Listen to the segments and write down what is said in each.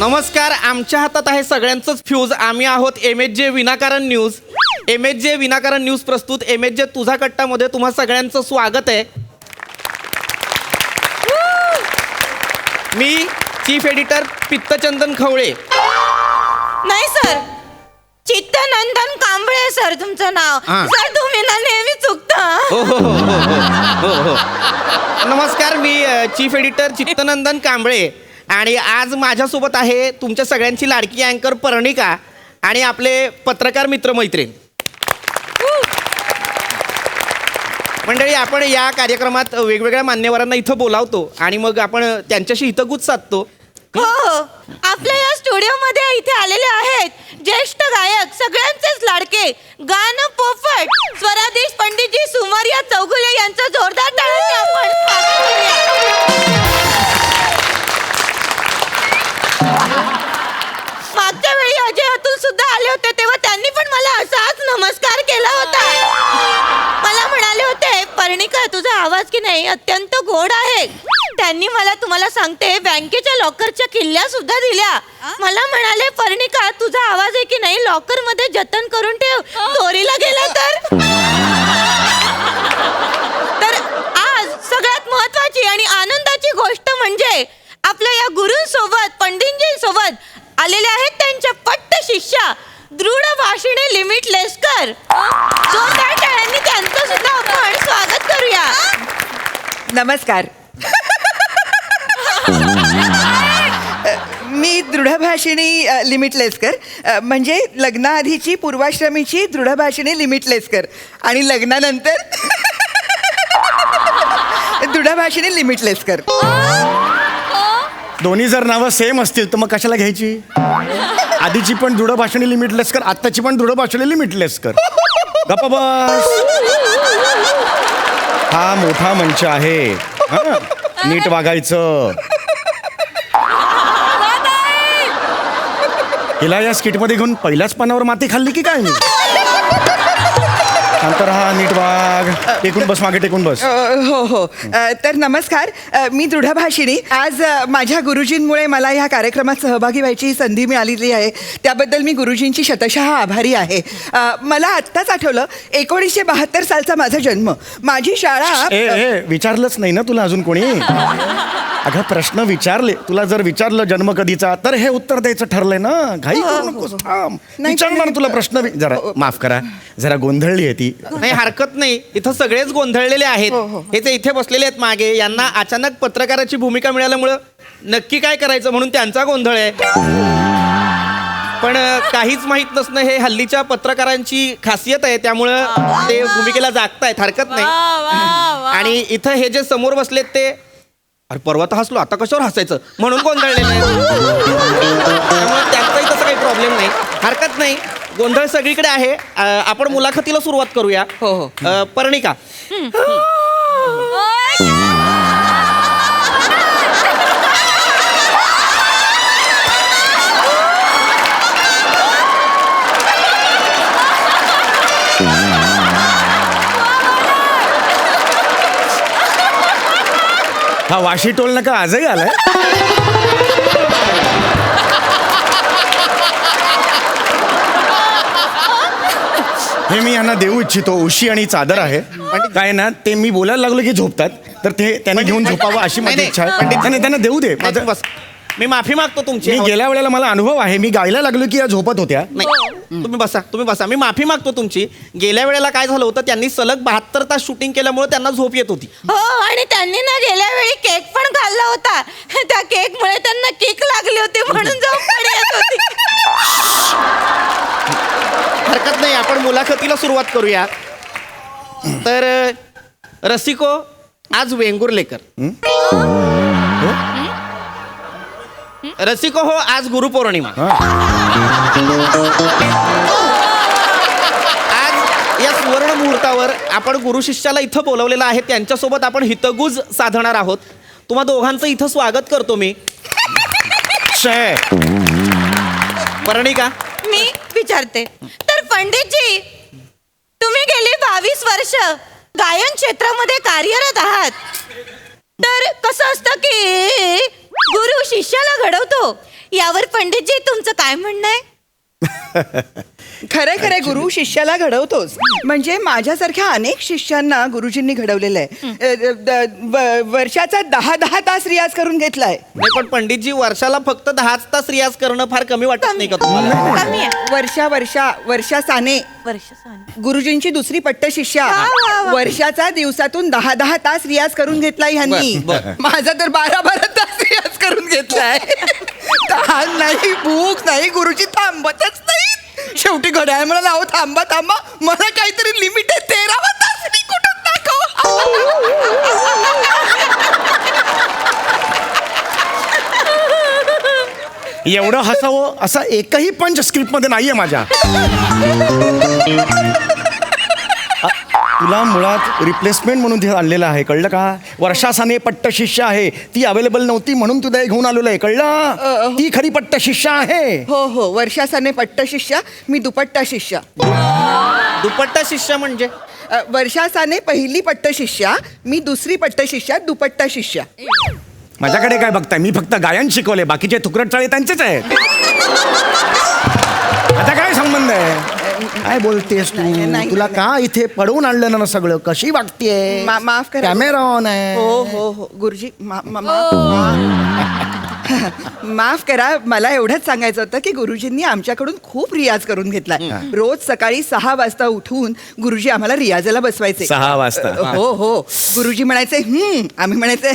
नमस्कार. आमच्या हातात आहे सगळ्यांचंच फ्यूज. आम्ही आहोत MHJ विनाकारण न्यूज. MHJ विनाकारण न्यूज प्रस्तुत MHJ तुझा कट्टामध्ये तुम्हा सगळ्यांचं स्वागत आहे. मी चीफ एडिटर पित्तचंदन खवळे. नाही सर, चित्तनंदन कांबळे सर तुमचं नाव. सर तुम्ही ना नेहमी चुकता. हो. नमस्कार, मी चीफ एडिटर चित्तनंदन कांबळे आणि आज माझ्यासोबत आहे तुमच्या सगळ्यांची लाडकी अँकर पर्णिका आणि आपले पत्रकार मित्रमैत्रीण मंडळी. आपण या कार्यक्रमात वेगवेगळ्या मान्यवरांना इथं बोलावतो आणि मग आपण त्यांच्याशी हितगुज साधतो. हो, आपल्या या स्टुडिओमध्ये इथे आलेले आहेत ज्येष्ठ गायक, सगळ्यांचेच लाडके, गाणं पोफट स्वराधीश पंडितजी सुमारिया चौगुले यांचं जोरदार टाळ्यांनी आपण स्वागत करूया. मागच्या वेळी अजय अतुल सुद्धा आले होते, तेव्हा त्यांनी पण मला असाच नमस्कार केला होता. मला म्हणाले होते, पर्णिका तुझा आवाज की नाही अत्यंत गोड आहे. त्यांनी मला तुम्हाला सांगते बँकेच्या लॉकरच्या किल्ल्या सुद्धा दिल्या. मला म्हणाले, पर्णिका तुझा आवाज आहे की नाही लॉकर मध्ये जतन करून ठेव, चोरीला गेला तर आज सगळ्यात महत्वाची आणि आनंदाची गोष्ट म्हणजे आपल्या या गुरूंसोबत, पंडितजींसोबत आलेले आहेत त्यांच्या पट्ट शिष्या दृढ भाषिणे लिमिटलेसकर. जोरदार टाळ्यांनी त्यांचं सुद्धा आपण स्वागत करूया. नमस्कार. मी दृढभाषिणी लिमिटलेसकर, म्हणजे लग्नाआधीची पूर्वाश्रमीची दृढभाषिणी लिमिटलेसकर आणि लग्नानंतर दृढभाषिणी लिमिटलेसकर. दोन्ही जर नावं सेम असतील तर मग कशाला घ्यायची? आधीची पण दृढभाषिणी लिमिटलेसकर, आत्ताची पण दृढभाषिणी लिमिटलेसकर. गप्पा बस. हा मोठा मंच आहे, नीट वागायचं. हिला या स्किटमध्ये घेऊन पहिल्याच पानावर माती खाल्ली की काय? मी शांत राहा, नीट वाग. टेकून बस, मागे टेकून बस. हो. तर नमस्कार, मी दृढभाषिणी. आज माझ्या गुरुजींमुळे मला ह्या कार्यक्रमात सहभागी व्हायची संधी मिळालेली आहे. त्याबद्दल मी गुरुजींची शतशः आभारी आहे. मला आत्ताच आठवलं 1972 सालचा माझा जन्म. माझी शाळा विचारलंच नाही ना तुला अजून कोणी? अगं प्रश्न विचारले. तुला जर विचारलं जन्म कधीचा तर हे उत्तर द्यायचं ठरलंय ना. घाई करू नकोस, थांब. विचारणार तुला प्रश्न. जरा माफ करा, जरा गोंधळली आहे ती. नाही, हरकत नाही. इथं सगळेच गोंधळलेले आहेत. हे जे इथे बसलेले आहेत मागे, यांना अचानक पत्रकाराची भूमिका मिळाल्यामुळं नक्की काय करायचं म्हणून त्यांचा गोंधळ आहे. पण काहीच माहित नसणं हे हल्लीच्या पत्रकारांची खासियत आहे, त्यामुळं ते भूमिकेला जागतायत. हरकत नाही. आणि इथं हे जे समोर बसलेत ते, अरे परवा तर हसलो, आता कशावर हसायचं म्हणून गोंधळलेलं आहे. त्यामुळे त्यांचाही तसं काही प्रॉब्लेम नाही. हरकत नाही, गोंधळ सगळीकडे आहे. आपण मुलाखतीला सुरुवात करूया. हो. पर्णिका, हा वाशी टोल नका आजही आलाय. हे मी यांना देऊ इच्छितो. उशी आणि चादर आहे. काय ना, ते मी बोलायला लागलो की झोपतात, तर ते त्यांना घेऊन झोपावं अशी माझी इच्छा आहे. त्यांना देऊ दे. माझं बस, मी माफी मागतो तुमची. मी गेल्या वेळेला मला अनुभव आहे. मी गायला लागलो की या झोपत होत्या. नाही, तुम्ही बसा. मी माफी मागतो तुमची. गेल्या वेळेला काय झालं होतं, त्यांनी सलग 72 तास शूटिंग केल्यामुळे त्यांना झोप येत होती. हो, आणि त्यांनी ना गेल्या वेळी केक पण खाल्ला होता. त्या केक मुळे त्यांना किक लागली होती म्हणून झोप पण येत होती. हरकत नाही, आपण मुलाखतीला सुरुवात करूया. तर रसिको, आज वेंगुर्लेकर. रसिको हो, आज गुरुपौर्णिमा. आज या सुवर्ण मुहूर्तावर आपण गुरु शिष्याला इथं बोलवलेलं आहे. त्यांच्यासोबत आपण हितगुज साधणार आहोत. तुम्हा दोघांचं इथं स्वागत करतो मी. पर्णिका, मी विचारते, तर पंडितजी तुम्ही गेली 22 वर्ष गायन क्षेत्रामध्ये कार्यरत आहात. तर कसं असतं की गुरु शिष्याला घडवतो यावर पंडितजी तुमचं काय म्हणणं आहे? खरंय खरंय, गुरु शिष्याला घडवतोच. म्हणजे माझ्यासारख्या अनेक शिष्यांना गुरुजींनी घडवलेलं आहे. वर्षाचा 10 तास रियाज करून घेतलाय. नाही पण पंडितजी, वर्षाला फक्त 10 तास रियाज करणं फार कमी वाटत नाही का तुम्हाला? कमी आहे. वर्षा साने वर्ष साने. गुरुजींची दुसरी पट्ट शिष्या. वा, वा, वा. वर्षाचा दिवसातून 10 तास रियाज करून घेतलाय ह्यांनी. बर, बर. माझा तर 12 तास रियाज करून घेतलाय. तहान नाही, भूक नाही, गुरुजी थांबतच नाही. शेवटी घड्याळ मला नाव थांबा थांबा, मला काहीतरी लिमिट आहे. 13वा तास मी कुठून एवढं हसावं असं एकही पंच स्क्रिप्ट मध्ये नाहीये माझ्या. तुला मुळात रिप्लेसमेंट म्हणून ते आणलेलं आहे, कळलं का? वर्षा साने पट्ट शिष्य आहे, ती अवेलेबल नव्हती म्हणून तुला हे घेऊन आलेलो आहे, कळलं? ती खरी पट्ट शिष्य आहे. हो, वर्षा साने पट्ट शिष्या, मी दुपट्टा शिष्या. दुपट्टा शिष्य म्हणजे? वर्षा साने पहिली पट्ट शिष्या, मी दुसरी पट्ट शिष्या, दुपट्टा शिष्या. माझ्याकडे काय बघताय? मी फक्त गायन शिकवले, बाकीचे तुकडट चाळे त्यांचेच आहेत. आता काय संबंध आहे? काय बोलतेस तू? नाही. तुला का इथे पडवून आणलं ना सगळं? कशी वागतेय? माफ करा. कॅमेरा ऑन आहे. हो गुरुजी, माफ करा. मला एवढंच सांगायचं होतं की गुरुजींनी आमच्याकडून खूप रियाज करून घेतलाय. रोज सकाळी 6 वाजता उठून गुरुजी आम्हाला रियाजाला बसवायचे. 6 वाजता? हो. गुरुजी म्हणायचे आम्ही म्हणायचे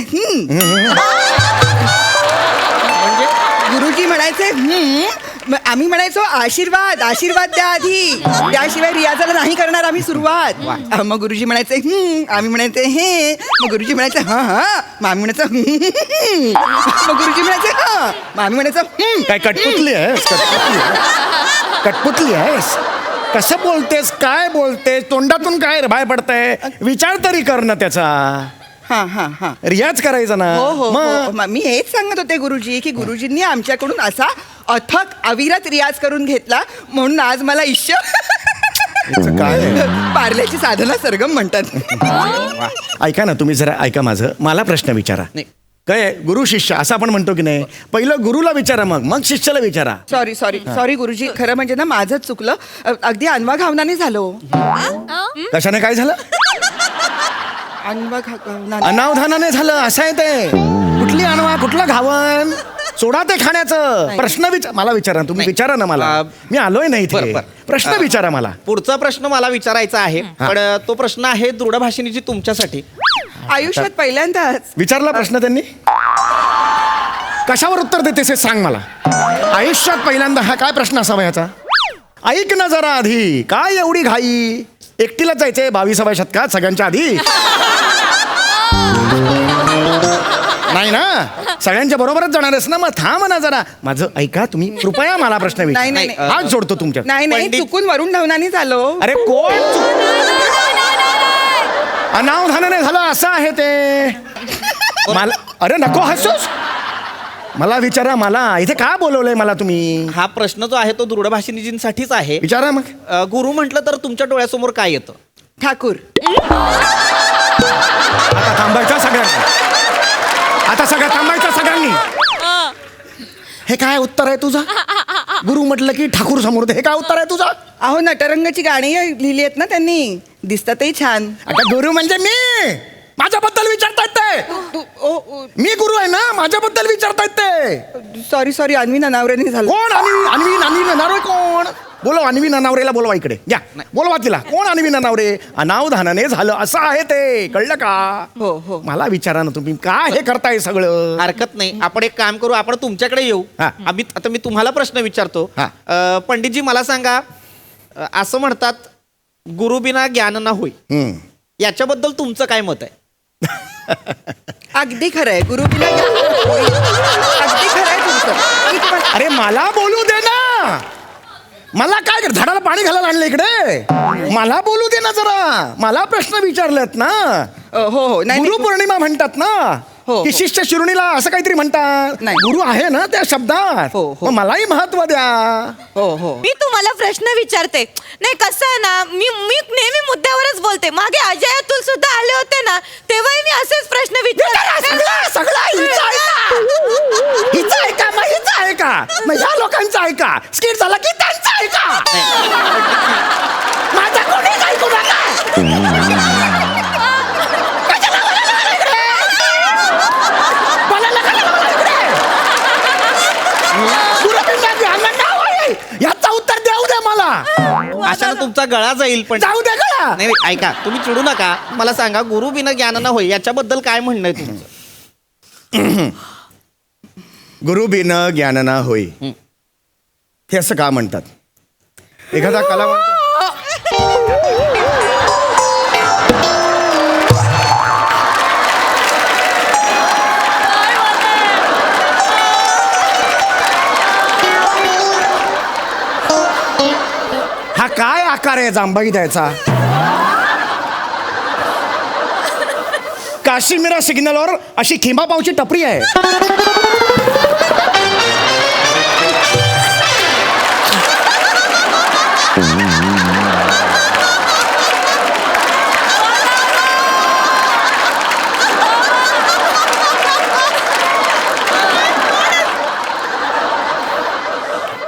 गुरुजी म्हणायचे आम्ही म्हणायचो आशीर्वाद द्या आधी, त्याशिवाय रियाजाला नाही करणार आम्ही सुरुवात. मग गुरुजी म्हणायचे आम्ही म्हणायचे हे, मग गुरुजी म्हणायचे हा, मग आम्ही म्हणायचं मग गुरुजी म्हणायचे हा, मग आम्ही म्हणायचं काय कटपुतली आहेस? कटपुतली आहेस? कसं बोलतेस? काय बोलतेस? तोंडातून काय बाहेर पडतंय? विचार तरी कर ना त्याचा. हा. रियाज करायचा ना. हो. मग मी हेच सांगत होते गुरुजी की गुरुजींनी आमच्याकडून असा अथक अविरत रियाज करून घेतला म्हणून आज मला ईश्य काय पार्ल्याची साधना सरगम म्हणतात. ऐका ना, तुम्ही जरा ऐका माझं. मला प्रश्न विचारा. नाही. काय गुरु शिष्य असं आपण म्हणतो की नाही? पहिलं गुरुला विचारा, मग शिष्याला विचारा. सॉरी गुरुजी, खरं म्हणजे ना माझंच चुकलं. अगदी अनवा घावनाने झालो. कशाने काय झालं? अनवा घावनाने. अनावधानाने झालं असं आहे ते. कुठली अनवा, कुठलं घावन? सोडा ते खाण्याचं. प्रश्न मला विचारा. तुम्ही विचारा ना मला. मी आलोय नाही इथे. बरं. प्रश्न विचारा मला. पुढचा प्रश्न मला विचारायचा आहे, पण तो प्रश्न आहे दृढ भाषिणीची तुमच्यासाठी. आयुष्यात पहिल्यांदाच विचारला प्रश्न त्यांनी. कशावर उत्तर देतेस हे सांग मला. आयुष्यात पहिल्यांदा हा काय प्रश्न असावा याचा? ऐक ना जरा आधी, काय एवढी घाई? एकटीलाच जायचंय 22व्या शतकात सगळ्यांच्या आधी? नाही ना, सगळ्यांच्या बरोबरच जाणार आहेस ना? मग थांब ना जरा. माझं ऐका तुम्ही, कृपया मला प्रश्न विचारा. नाही. हात जोडतो तुमच्या. नाही चुकून वरून धावनाने झालो. अरे कोण अनावधानाने झालं असं आहे ते. मला अरे नको हसूस. मला विचारा. मला इथे का बोलवलंय मला तुम्ही? हा प्रश्न जो आहे तो दृढ भाषिणीजींसाठीच आहे. विचारा मग. गुरु म्हटलं तर तुमच्या डोळ्यासमोर काय येतं? ठाकूर. आता थांबायचं सगळ्यांनी. आता सगळं थांबायचं सगळ्यांनी. हे काय उत्तर आहे तुझं? गुरु म्हटलं की ठाकूर समोर. हे काय उत्तर आहे तुझं? अहो नटरंगाची गाणी लिहिली आहेत ना त्यांनी, दिसतातही छान. आता गुरु म्हणजे मी. माझ्याबद्दल विचारतायत ते. मी गुरु आहे ना, माझ्याबद्दल विचारतायत ते. सॉरी अन्वी ननावरेने झालं. कोण अन्वी ननावरे? कोण? बोलव अन्वी ननावरेला, बोलवा इकडे. या बोलवा तिला. कोण अन्वी ननावरे? अनावधानाने झालं असं आहे ते, कळलं का? हो. मला विचारा ना तुम्ही, काय हे करताय सगळं? हरकत नाही, आपण एक काम करू, आपण तुमच्याकडे येऊ. हा. आता मी तुम्हाला प्रश्न विचारतो. हा. पंडितजी मला सांगा, असं म्हणतात गुरुबिना ज्ञान ना होई, याच्याबद्दल तुमचं काय मत आहे? अगदी खरंय. गुरु बिना अगदी खरंय तुमचं. अरे मला बोलू दे ना. मला काय झाडाला पाणी घालायला आणलं इकडे? मला बोलू दे ना जरा. मला प्रश्न विचारलेत ना. हो नाही गुरुपौर्णिमा म्हणतात ना, हो. की शिष्य शिरुणीला असं काहीतरी म्हणतात. नाही. गुरु आहे ना त्या शब्दात. हो. मग मलाही महत्व द्या. हो. मी तुम्हाला प्रश्न विचारते. नाही कसं आहे ना, मी नेहमी मुद्द्यावरच बोलते. मागे अजय अतुल सुद्धा आले होते ना, तेव्हाही मी असेच प्रश्न विचारले. सगळं मग ह्या लोकांचं ऐका, स्किट झाला की त्यांचं ऐका. माझा कोणीच ऐकू नका. कशाला बोलायला इकडे? बोलायला कशाला बोलायला इकडे? गुरुजींना ध्यानात नाव आहे. याचं उत्तर देऊ दे मला. अशानं तुमचा गळा जाईल. पण जाऊ दे गळा. नाही नाही, ऐका, तुम्ही चिडू नका. मला सांगा, गुरु बिना ज्ञान न होय याच्याबद्दल काय म्हणणं आहे तुमचं? गुरु बिन ज्ञान ना होई, हे असं का म्हणतात? एखादा कलावंत हा काय आकार आहे जांभई द्यायचा? काश्मीरा सिग्नलवर अशी खिंबापावची टपरी आहे.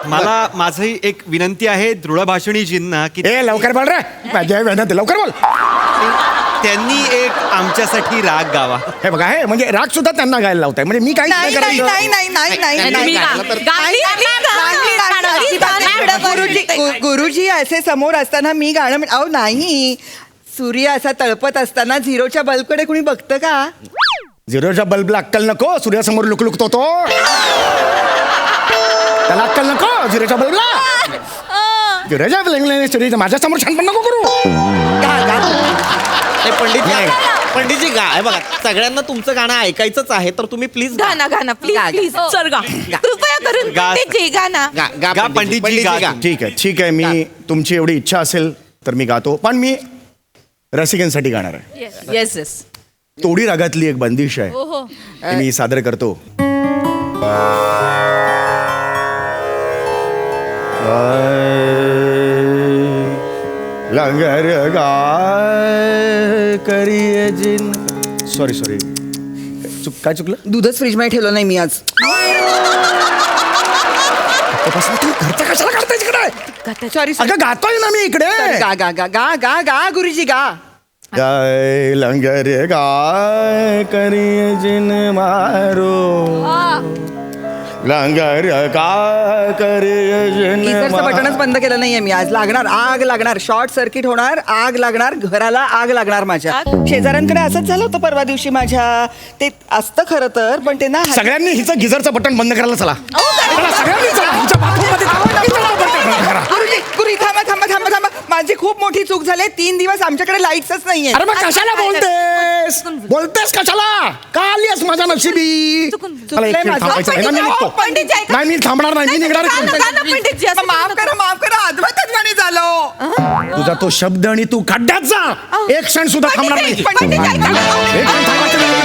मला माझी एक विनंती आहे दृढभाषिणीजींना की ए लवकर बोल रे, माझ्या वेळात लवकर बोल. त्यांनी एक आमच्यासाठी राग गावा. हे बघा, हे म्हणजे राग सुद्धा त्यांना गायला लावताय. म्हणजे मी काही नाही नाही नाही नाही नाही नाही नाही, नाही. गुरुजी असे समोर असताना मी गाणं अहो नाही. सूर्य असा तळपत असताना झिरोच्या बल्बकडे कुणी बघतं का? झिरोच्या बल्बला अक्कल नको, सूर्यासमोर लुकलुकतो तो. त्याला अक्कल नको झिरोच्या बल्बला. झिरोच्या बल्बला माझ्या समोर छानपण नको करू. पंडितजी गा, हे बघा, सगळ्यांना तुमचं गाणं ऐकायचंच आहे, तर तुम्ही प्लीज गाणं गाणं प्लीज प्लीज चल गा कृपया करून गा. पंडितजी गाणं. गा, पंडितजी, गा. ठीक आहे मी तुमची एवढी इच्छा असेल तर मी गातो, पण मी रसिकांसाठी गाणार आहे. Yes yes. तोडी रागातली एक बंदिश आहे, ती मी सादर करतो. लंगर गाय करिये जिन. सॉरी काय चुकलं? दूधच फ्रीज मध्ये ठेवलं नाही मी आज. तुम्ही घरचं कशाला काढताय तिकडे? सॉरी अगं गातोय ना मी इकडे. गा गा गा गा गा गा गुरुजी गा. गाय लंगर गाय करिये जिन मारो, लंगर गाय करिये जिन गीझरचं बटनच बंद केलं नाहीये मी आज. लागणार, आग लागणार, शॉर्ट सर्किट होणार, आग लागणार, घराला आग लागणार माझ्या. शेजाऱ्यांकडे असंच झालं होतं परवा दिवशी माझ्या. ते असतं खरं तर, पण ते ना सगळ्यांनी हिचं गिझरचं बटन बंद करायला चला. चला, सगळ्यांनी चला. हिच्या बाथरूममध्ये चला. गुरुजी गुरुजी थांबा थांबा थांबा थांबा. माझी खूप मोठी चूक झाली. 3 दिवस आमच्याकडे लाईट्सच नाहीये. अरे मग कशाला बोलतेस कशाला? का आलीस माझ्या नशिबी? मला एक मिनिट थांबायचं आहे ना, मी निघतो. पंडितजी ऐका. नाही मी थांबणार नाही, मी निघणार आहे. पंडितजी असं माफ करा अद्वैतच म्हणे झालो. तुझा तो शब्द आणि तू खड्ड्यात जा. एक क्षण सुद्धा थांबणार नाही. पंडितजी ऐका. एक क्षण थांबायचं नाही.